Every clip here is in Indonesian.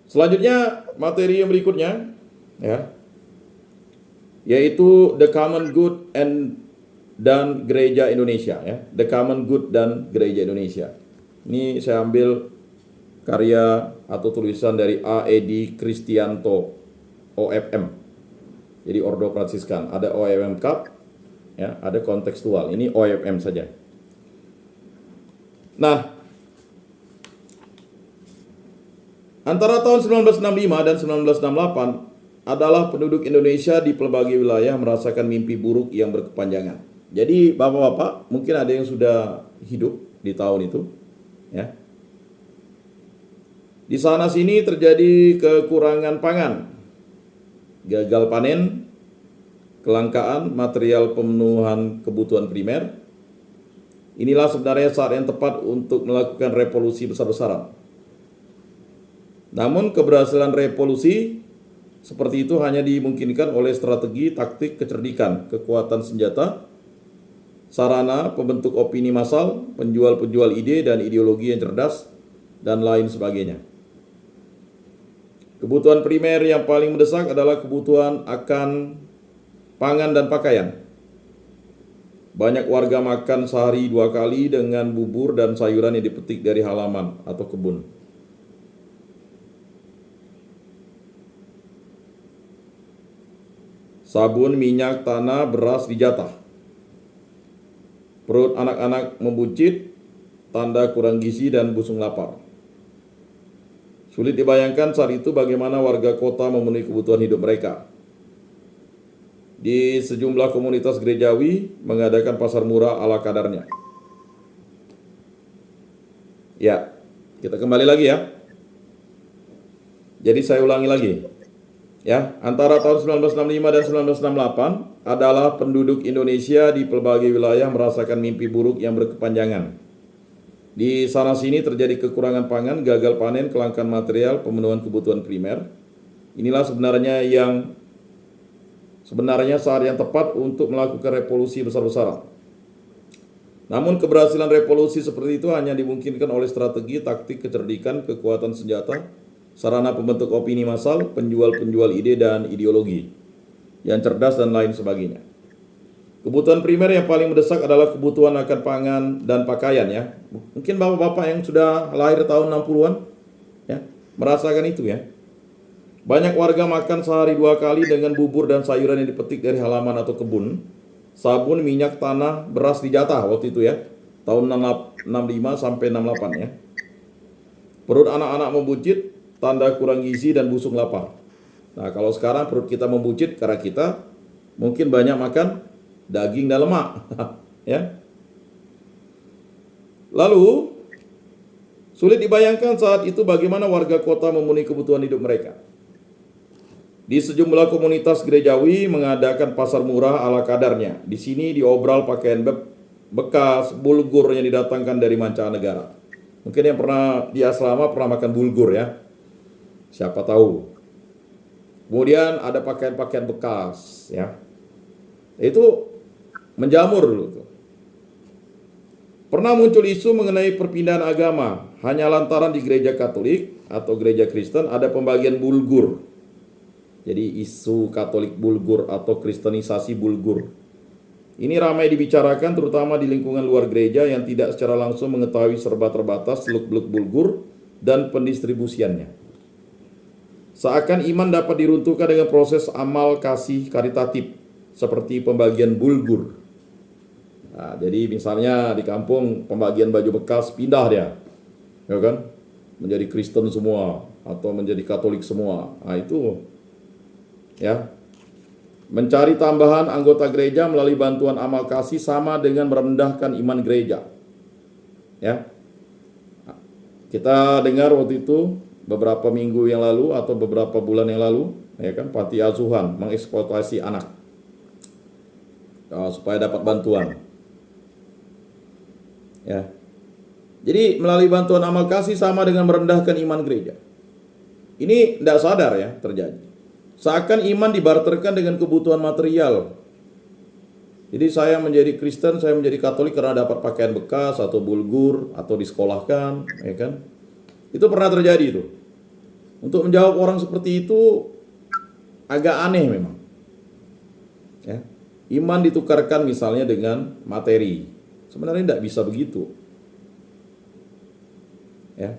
Selanjutnya materi yang berikutnya ya, yaitu The Common Good dan Gereja Indonesia ya. The Common Good dan Gereja Indonesia. Ini saya ambil karya atau tulisan dari A.Edi Kristianto, OFM. Jadi Ordo Fransiskan, ada OFM Cup ya, ada kontekstual. Ini OFM saja. Nah, antara tahun 1965 dan 1968 adalah penduduk Indonesia di pelbagai wilayah merasakan mimpi buruk yang berkepanjangan. Jadi bapak-bapak mungkin ada yang sudah hidup di tahun itu ya. Di sana sini terjadi kekurangan pangan, gagal panen, kelangkaan material pemenuhan kebutuhan primer. Inilah sebenarnya saat yang tepat untuk melakukan revolusi besar-besaran. Namun keberhasilan revolusi seperti itu hanya dimungkinkan oleh strategi, taktik, kecerdikan, kekuatan senjata, sarana, pembentuk opini massal, penjual-penjual ide dan ideologi yang cerdas, dan lain sebagainya. Kebutuhan primer yang paling mendesak adalah kebutuhan akan pangan dan pakaian. Banyak warga makan sehari 2 kali dengan bubur dan sayuran yang dipetik dari halaman atau kebun. Sabun, minyak, tanah, beras dijatah. Perut anak-anak membuncit, tanda kurang gizi dan busung lapar. Sulit dibayangkan saat itu bagaimana warga kota memenuhi kebutuhan hidup mereka. Di sejumlah komunitas gerejawi mengadakan pasar murah ala kadarnya. Ya, kita kembali lagi ya. Jadi saya ulangi lagi. Ya, antara tahun 1965 dan 1968 adalah penduduk Indonesia di pelbagai wilayah merasakan mimpi buruk yang berkepanjangan. Di sana sini terjadi kekurangan pangan, gagal panen, kelangkaan material, pemenuhan kebutuhan primer. Inilah sebenarnya saat yang tepat untuk melakukan revolusi besar-besaran. Namun keberhasilan revolusi seperti itu hanya dimungkinkan oleh strategi, taktik, kecerdikan, kekuatan senjata, sarana pembentuk opini massal, penjual-penjual ide dan ideologi yang cerdas dan lain sebagainya. Kebutuhan primer yang paling mendesak adalah kebutuhan akan pangan dan pakaian ya. Mungkin bapak-bapak yang sudah lahir tahun 60-an ya, merasakan itu ya. Banyak warga makan sehari 2 kali dengan bubur dan sayuran yang dipetik dari halaman atau kebun. Sabun, minyak, tanah, beras dijatah waktu itu ya. Tahun 65 sampai 68 ya. Perut anak-anak membuncit, tanda kurang gizi dan busung lapar. Nah, kalau sekarang perut kita membuncit karena kita mungkin banyak makan daging dan lemak ya. Lalu sulit dibayangkan saat itu bagaimana warga kota memenuhi kebutuhan hidup mereka. Di sejumlah komunitas gerejawi mengadakan pasar murah ala kadarnya. Di sini diobral pakaian bekas, bulgur yang didatangkan dari mancanegara. Mungkin yang pernah di asrama pernah makan bulgur ya. Siapa tahu. Kemudian ada pakaian-pakaian bekas ya. Itu menjamur dulu tuh. Pernah muncul isu mengenai perpindahan agama hanya lantaran di gereja Katolik atau gereja Kristen ada pembagian bulgur. Jadi isu Katolik bulgur atau Kristenisasi bulgur. Ini ramai dibicarakan terutama di lingkungan luar gereja yang tidak secara langsung mengetahui serba terbatas seluk-beluk bulgur dan pendistribusiannya. Seakan iman dapat diruntuhkan dengan proses amal kasih karitatif seperti pembagian bulgur. Nah, jadi misalnya di kampung pembagian baju bekas pindah dia, ya kan, menjadi Kristen semua atau menjadi Katolik semua. Nah itu, ya, mencari tambahan anggota gereja melalui bantuan amal kasih sama dengan merendahkan iman gereja. Ya, kita dengar waktu itu beberapa minggu yang lalu atau beberapa bulan yang lalu, ya kan, panti asuhan mengeksploitasi anak supaya dapat bantuan. Ya. Jadi melalui bantuan amal kasih sama dengan merendahkan iman gereja. Ini tidak sadar ya terjadi. Seakan iman dibarterkan dengan kebutuhan material. Jadi saya menjadi Kristen, saya menjadi Katolik karena dapat pakaian bekas atau bulgur atau disekolahkan, ya kan? Itu pernah terjadi itu. Untuk menjawab orang seperti itu agak aneh memang. Ya. Iman ditukarkan misalnya dengan materi. Sebenarnya tidak bisa begitu. Ya.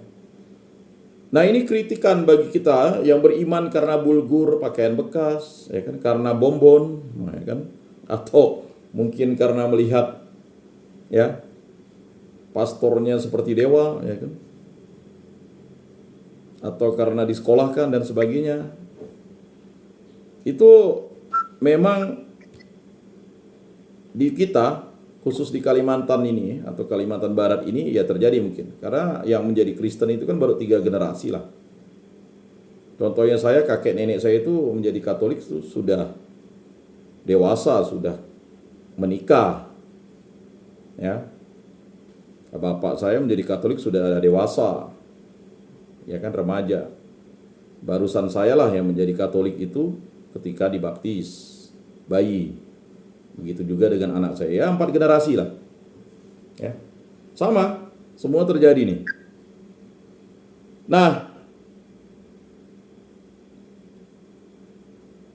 Nah, ini kritikan bagi kita yang beriman karena bulgur, pakaian bekas, ya kan, karena bonbon, ya kan, atau mungkin karena melihat ya pastornya seperti dewa, ya kan, atau karena disekolahkan dan sebagainya. Itu memang di kita, khusus di Kalimantan ini atau Kalimantan Barat ini ya terjadi mungkin. Karena yang menjadi Kristen itu kan baru 3 generasi lah. Contohnya saya, kakek nenek saya itu menjadi Katolik itu sudah dewasa, sudah menikah. Ya. Bapak saya menjadi Katolik sudah dewasa. Ya kan, remaja. Barusan saya lah yang menjadi Katolik itu ketika dibaptis, bayi. Begitu juga dengan anak saya, ya 4 generasi lah. Ya. Sama, semua terjadi nih. Nah,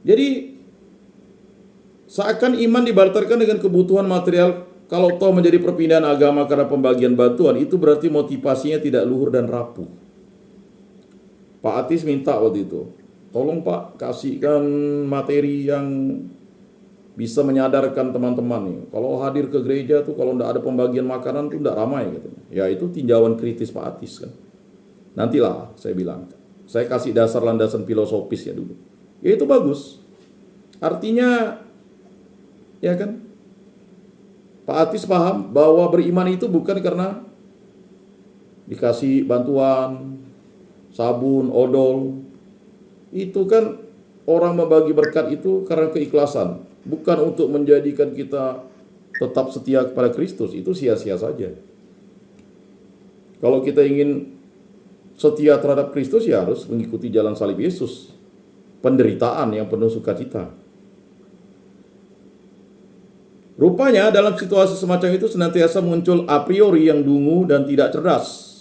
jadi seakan iman dibarterkan dengan kebutuhan material. Kalau toh menjadi perpindahan agama karena pembagian bantuan, itu berarti motivasinya tidak luhur dan rapuh. Pak Atis minta waktu itu, tolong Pak kasihkan materi yang bisa menyadarkan teman-teman nih. Kalau hadir ke gereja tuh kalau tidak ada pembagian makanan tuh tidak ramai katanya. Ya itu tinjauan kritis Pak Atis kan. Nantilah saya bilang. Saya kasih dasar landasan filosofis ya dulu. Ya itu bagus. Artinya ya kan, Pak Atis paham bahwa beriman itu bukan karena dikasih bantuan, sabun, odol. Itu kan orang membagi berkat itu karena keikhlasan. Bukan untuk menjadikan kita tetap setia kepada Kristus. Itu sia-sia saja. Kalau kita ingin setia terhadap Kristus, ya harus mengikuti jalan salib Yesus. Penderitaan yang penuh sukacita. Rupanya dalam situasi semacam itu senantiasa muncul a priori yang dungu dan tidak cerdas.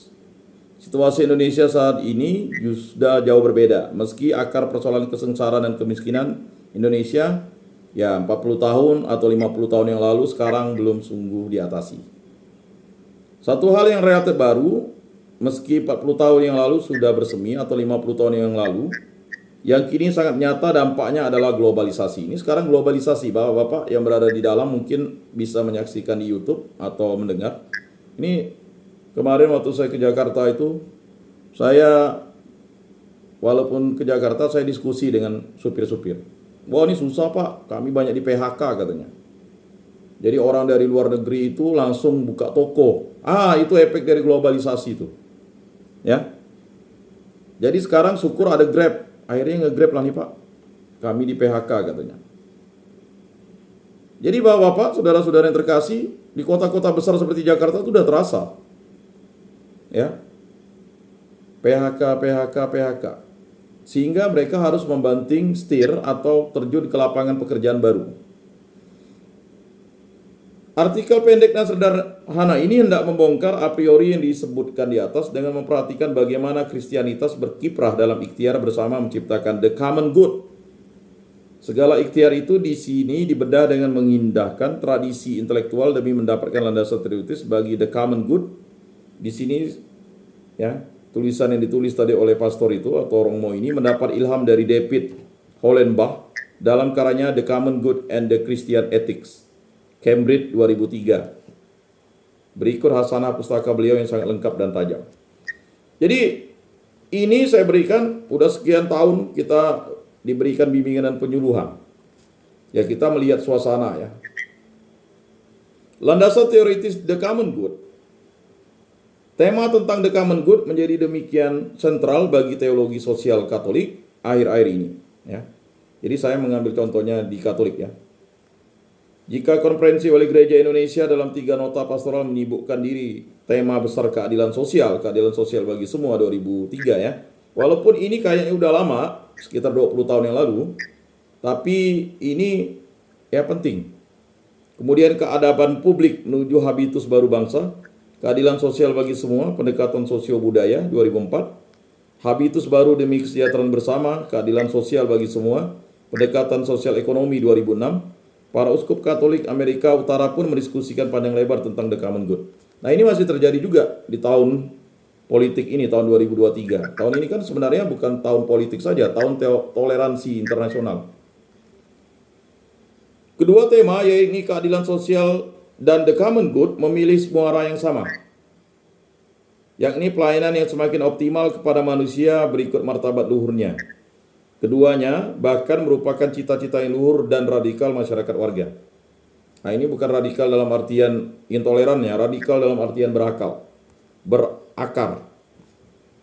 Situasi Indonesia saat ini sudah jauh berbeda. Meski akar persoalan kesengsaraan dan kemiskinan Indonesia ya 40 tahun atau 50 tahun yang lalu sekarang belum sungguh diatasi. Satu hal yang relatif baru, meski 40 tahun yang lalu sudah bersemi atau 50 tahun yang lalu, yang kini sangat nyata dampaknya adalah globalisasi. Ini sekarang globalisasi, Bapak-bapak yang berada di dalam mungkin bisa menyaksikan di YouTube atau mendengar. Ini kemarin waktu saya ke Jakarta itu, saya walaupun ke Jakarta saya diskusi dengan supir-supir. Wah ini susah Pak, kami banyak di PHK katanya. Jadi orang dari luar negeri itu langsung buka toko. Itu efek dari globalisasi itu. Ya. Jadi sekarang syukur ada Grab. Akhirnya nge-Grab lah nih Pak. Kami di PHK katanya. Jadi Bapak-bapak, saudara-saudara yang terkasih, di kota-kota besar seperti Jakarta itu sudah terasa. Ya. PHK. Sehingga mereka harus membanting setir atau terjun ke lapangan pekerjaan baru. Artikel pendek dan sederhana ini hendak membongkar a priori yang disebutkan di atas dengan memperhatikan bagaimana Kristianitas berkiprah dalam ikhtiar bersama menciptakan the common good. Segala ikhtiar itu di sini dibedah dengan mengindahkan tradisi intelektual demi mendapatkan landasan teoritis bagi the common good. Di sini ya, tulisan yang ditulis tadi oleh pastor itu atau Romo ini mendapat ilham dari David Hollenbach dalam karyanya The Common Good and the Christian Ethics, Cambridge 2003. Berikut hasanah pustaka beliau yang sangat lengkap dan tajam. Jadi ini saya berikan, udah sekian tahun kita diberikan bimbingan dan penyuluhan. Ya kita melihat suasana ya. Landasan teoritis The Common Good. Tema tentang the common good menjadi demikian sentral bagi teologi sosial Katolik akhir-akhir ini. Ya. Jadi saya mengambil contohnya di Katolik ya. Jika konferensi oleh Gereja Indonesia dalam 3 nota pastoral menyibukkan diri tema besar keadilan sosial bagi semua 2003 ya. Walaupun ini kayaknya udah lama, sekitar 20 tahun yang lalu, tapi ini ya penting. Kemudian keadaban publik menuju habitus baru bangsa. Keadilan sosial bagi semua, pendekatan sosio-budaya 2004. Habitus baru demi kesejahteraan bersama, keadilan sosial bagi semua, pendekatan sosial ekonomi 2006, para uskup Katolik Amerika Utara pun mendiskusikan panjang lebar tentang the common good. Nah, ini masih terjadi juga di tahun politik ini, tahun 2023. Tahun ini kan sebenarnya bukan tahun politik saja, tahun toleransi internasional. Kedua tema, yaitu keadilan sosial dan the common good, memilih muara yang sama, yakni pelayanan yang semakin optimal kepada manusia berikut martabat luhurnya. Keduanya bahkan merupakan cita-cita yang luhur dan radikal masyarakat warga. Nah, ini bukan radikal dalam artian intoleran ya, radikal dalam artian berakar.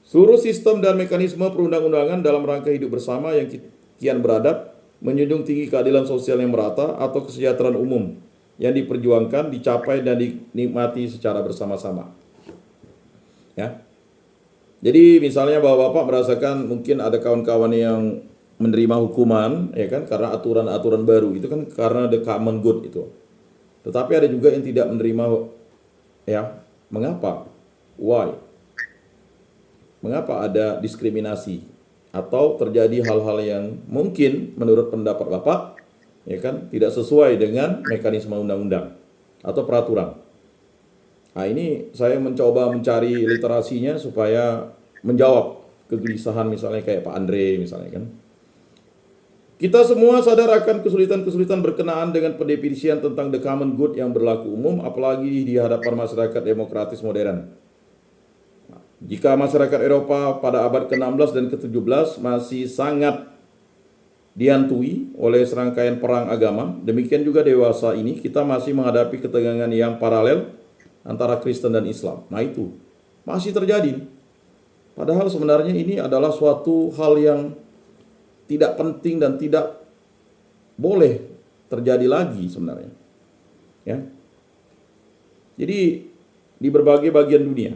Seluruh sistem dan mekanisme perundang-undangan dalam rangka hidup bersama yang kian beradab, menjunjung tinggi keadilan sosial yang merata atau kesejahteraan umum yang diperjuangkan, dicapai dan dinikmati secara bersama-sama. Ya. Jadi misalnya bahwa Bapak merasakan mungkin ada kawan-kawan yang menerima hukuman, ya kan, karena aturan-aturan baru, itu kan karena the common good itu. Tetapi ada juga yang tidak menerima, ya, mengapa? Why? Mengapa ada diskriminasi? Atau terjadi hal-hal yang mungkin menurut pendapat Bapak, ya kan, tidak sesuai dengan mekanisme undang-undang atau peraturan. Nah, ini saya mencoba mencari literasinya supaya menjawab kegelisahan misalnya kayak Pak Andre misalnya kan. Kita semua sadar akan kesulitan-kesulitan berkenaan dengan pendefinisian tentang the common good yang berlaku umum, apalagi di hadapan masyarakat demokratis modern. Jika masyarakat Eropa pada abad ke-16 dan ke-17 masih sangat dihantui oleh serangkaian perang agama, demikian juga dewasa ini kita masih menghadapi ketegangan yang paralel antara Kristen dan Islam. Nah, itu masih terjadi. Padahal sebenarnya ini adalah suatu hal yang tidak penting dan tidak boleh terjadi lagi sebenarnya. Ya. Jadi di berbagai bagian dunia,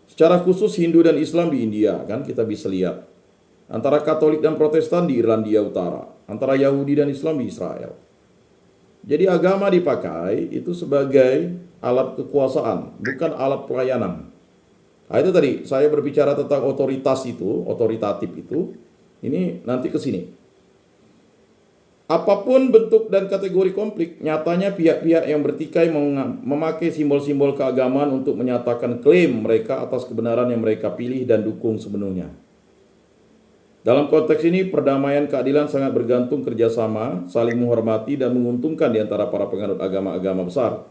secara khusus Hindu dan Islam di India kan kita bisa lihat, antara Katolik dan Protestan di Irlandia Utara, antara Yahudi dan Islam di Israel. Jadi agama dipakai itu sebagai alat kekuasaan, bukan alat pelayanan. Nah, itu tadi saya berbicara tentang otoritas itu, otoritatif itu, ini nanti ke sini. Apapun bentuk dan kategori konflik, nyatanya pihak-pihak yang bertikai memakai simbol-simbol keagamaan untuk menyatakan klaim mereka atas kebenaran yang mereka pilih dan dukung sepenuhnya. Dalam konteks ini, perdamaian keadilan sangat bergantung kerjasama, saling menghormati dan menguntungkan di antara para penganut agama-agama besar.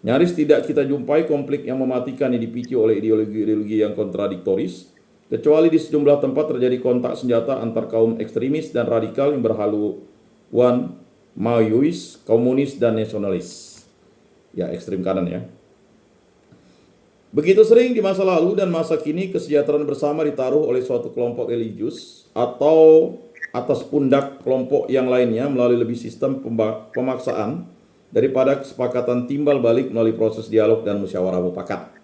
Nyaris tidak kita jumpai konflik yang mematikan yang dipicu oleh ideologi-ideologi yang kontradiktoris, kecuali di sejumlah tempat terjadi kontak senjata antar kaum ekstremis dan radikal yang berhaluan Maois, komunis, dan nasionalis. Ya, ekstrem kanan ya. Begitu sering di masa lalu dan masa kini kesejahteraan bersama ditaruh oleh suatu kelompok religius atau atas pundak kelompok yang lainnya melalui lebih sistem pemaksaan daripada kesepakatan timbal balik melalui proses dialog dan musyawarah mufakat.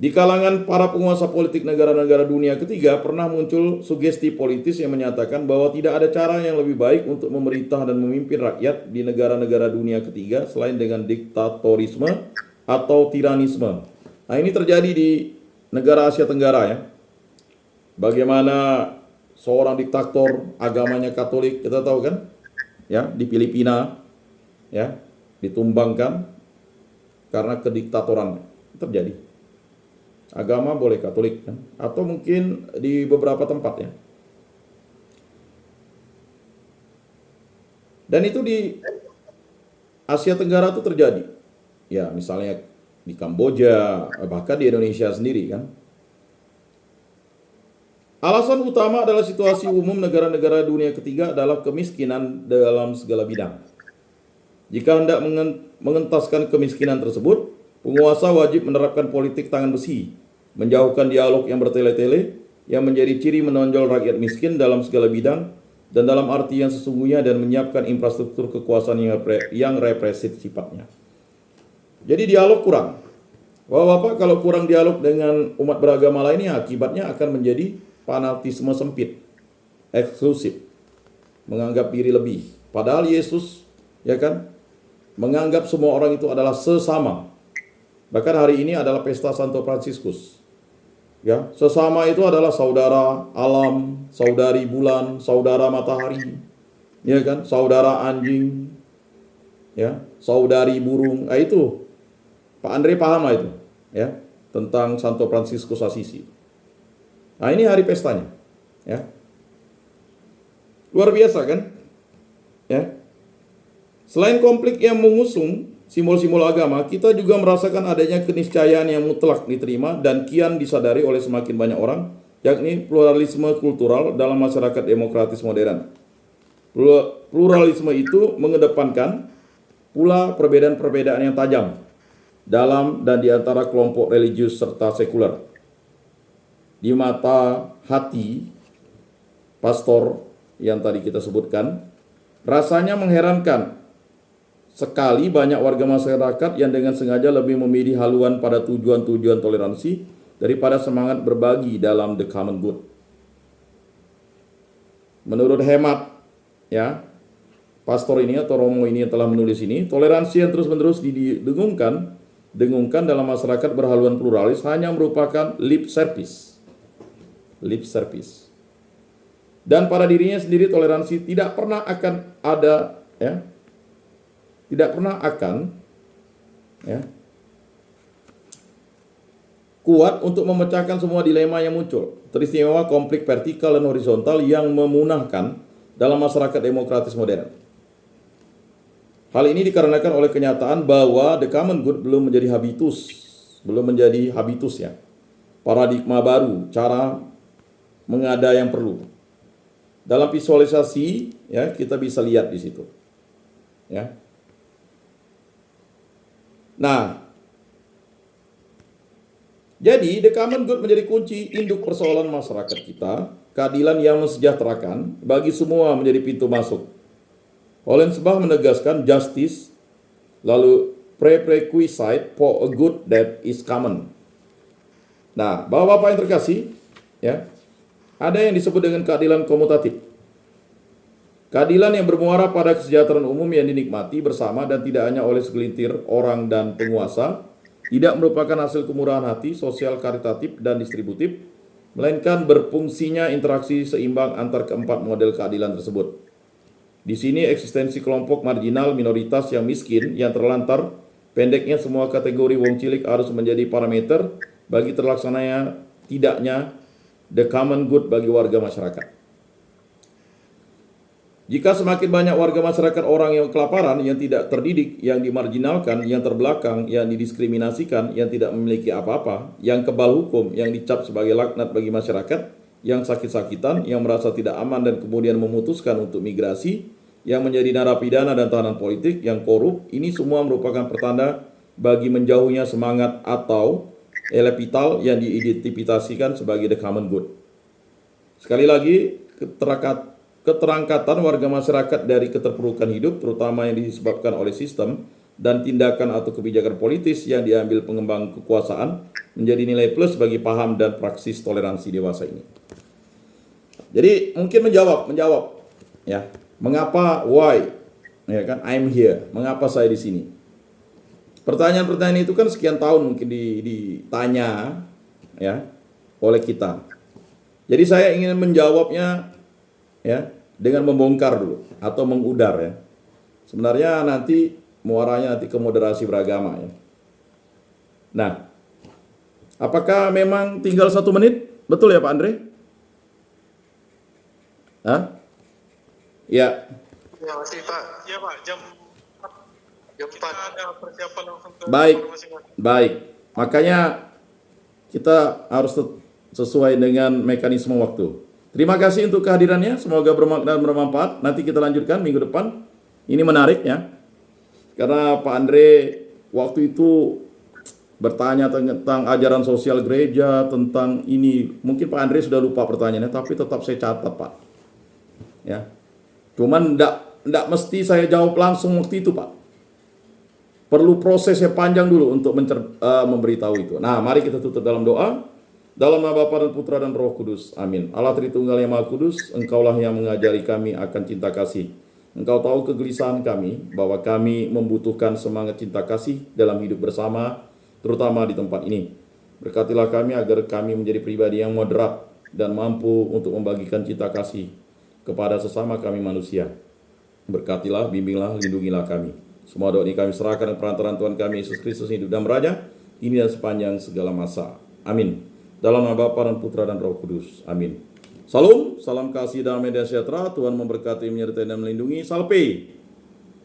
Di kalangan para penguasa politik negara-negara dunia ketiga pernah muncul sugesti politis yang menyatakan bahwa tidak ada cara yang lebih baik untuk memerintah dan memimpin rakyat di negara-negara dunia ketiga selain dengan diktatorisme atau tiranisme. Nah, ini terjadi di negara Asia Tenggara ya. Bagaimana seorang diktator agamanya Katolik, kita tahu kan? Ya, di Filipina ya, ditumbangkan karena kediktatoran terjadi. Agama boleh Katolik kan? Atau mungkin di beberapa tempat ya. Dan itu di Asia Tenggara itu terjadi. Ya, misalnya di Kamboja, bahkan di Indonesia sendiri kan. Alasan utama adalah situasi umum negara-negara dunia ketiga adalah kemiskinan dalam segala bidang. Jika hendak mengentaskan kemiskinan tersebut, penguasa wajib menerapkan politik tangan besi, menjauhkan dialog yang bertele-tele, yang menjadi ciri menonjol rakyat miskin dalam segala bidang, dan dalam arti yang sesungguhnya, dan menyiapkan infrastruktur kekuasaan yang represif sifatnya. Jadi dialog kurang. Bapak-bapak, kalau kurang dialog dengan umat beragama lainnya, akibatnya akan menjadi fanatisme sempit, eksklusif, menganggap diri lebih. Padahal Yesus, ya kan, menganggap semua orang itu adalah sesama. Bahkan hari ini adalah pesta Santo Fransiskus. Ya, sesama itu adalah saudara alam, saudari bulan, saudara matahari, ya kan? Saudara anjing, ya, saudari burung. Nah, itu Pak Andre paham lah itu, ya, tentang Santo Fransiskus Assisi. Nah, ini hari pestanya, ya. Luar biasa kan? Ya. Selain konflik yang mengusung simbol-simbol agama, kita juga merasakan adanya keniscayaan yang mutlak diterima dan kian disadari oleh semakin banyak orang, yakni pluralisme kultural dalam masyarakat demokratis modern. Pluralisme itu mengedepankan pula perbedaan-perbedaan yang tajam dalam dan di antara kelompok religius serta sekuler. Di mata hati pastor yang tadi kita sebutkan, rasanya mengherankan sekali banyak warga masyarakat yang dengan sengaja lebih memilih haluan pada tujuan-tujuan toleransi daripada semangat berbagi dalam the common good. Menurut hemat, ya, pastor ini atau Romo ini yang telah menulis ini, toleransi yang terus-menerus didengungkan dalam masyarakat berhaluan pluralis hanya merupakan lip service. Lip service. Dan pada dirinya sendiri toleransi tidak pernah akan ada, ya, tidak pernah akan, ya, kuat untuk memecahkan semua dilema yang muncul, teristimewa konflik vertikal dan horizontal yang memunahkan dalam masyarakat demokratis modern. Hal ini dikarenakan oleh kenyataan bahwa the common good belum menjadi habitus, ya, paradigma baru, cara mengada yang perlu. Dalam visualisasi, ya, kita bisa lihat di situ, ya. Nah, jadi the common good menjadi kunci induk persoalan masyarakat kita, keadilan yang mensejahterakan bagi semua menjadi pintu masuk. Holensbach menegaskan justice, lalu prerequisite for a good that is common. Nah, Bapak-bapak yang terkasih, ya, ada yang disebut dengan keadilan komutatif. Keadilan yang bermuara pada kesejahteraan umum yang dinikmati bersama dan tidak hanya oleh segelintir orang dan penguasa, tidak merupakan hasil kemurahan hati, sosial, karitatif, dan distributif, melainkan berfungsinya interaksi seimbang antar keempat model keadilan tersebut. Di sini eksistensi kelompok marginal minoritas yang miskin, yang terlantar, pendeknya semua kategori wong cilik harus menjadi parameter bagi terlaksananya tidaknya the common good bagi warga masyarakat. Jika semakin banyak warga masyarakat orang yang kelaparan, yang tidak terdidik, yang dimarginalkan, yang terbelakang, yang didiskriminasikan, yang tidak memiliki apa-apa, yang kebal hukum, yang dicap sebagai laknat bagi masyarakat, yang sakit-sakitan, yang merasa tidak aman dan kemudian memutuskan untuk migrasi, yang menjadi narapidana dan tahanan politik, yang korup, ini semua merupakan pertanda bagi menjauhnya semangat atau elepital yang diidentifikasikan sebagai the common good. Sekali lagi, keterangkatan warga masyarakat dari keterpurukan hidup, terutama yang disebabkan oleh sistem dan tindakan atau kebijakan politis yang diambil pengembang kekuasaan, menjadi nilai plus bagi paham dan praksis toleransi dewasa ini. Jadi mungkin menjawab, ya, mengapa, why, ya kan, I'm here, mengapa saya di sini. Pertanyaan-pertanyaan itu kan sekian tahun mungkin ditanya, ya, oleh kita. Jadi saya ingin menjawabnya, ya, dengan membongkar dulu atau mengudar, ya. Sebenarnya nanti muaranya nanti ke moderasi beragama, ya. Nah, apakah memang tinggal 1 menit? Betul ya Pak Andre? Hah? Ya. Ya masih Pak. Ya Pak, jam 4. kita ada persiapan langsung ke Baik. masing-masing. Baik. Makanya kita harus sesuai dengan mekanisme waktu. Terima kasih untuk kehadirannya, semoga bermakna dan bermanfaat. Nanti kita lanjutkan minggu depan. Ini menarik, ya. Karena Pak Andre waktu itu bertanya tentang ajaran sosial gereja, tentang ini. Mungkin Pak Andre sudah lupa pertanyaannya, tapi tetap saya catat, Pak. Ya. Cuman enggak mesti saya jawab langsung waktu itu, Pak. Perlu proses yang panjang dulu untuk memberitahu itu. Nah, mari kita tutup dalam doa. Dalam nama Bapa dan Putra dan Roh Kudus. Amin. Allah Tritunggal yang Maha Kudus, Engkaulah yang mengajari kami akan cinta kasih. Engkau tahu kegelisahan kami, bahwa kami membutuhkan semangat cinta kasih dalam hidup bersama, terutama di tempat ini. Berkatilah kami agar kami menjadi pribadi yang moderat dan mampu untuk membagikan cinta kasih kepada sesama kami manusia. Berkatilah, bimbinglah, lindungilah kami. Semua doa ini kami serahkan dengan perantaraan Tuhan kami Yesus Kristus hidup dan beraja, ini dan sepanjang segala masa. Amin. Dalam nama Bapa dan Putra dan Roh Kudus. Amin. Salam, salam kasih, damai dan sejahtera. Tuhan memberkati, menyertai dan melindungi. Salve.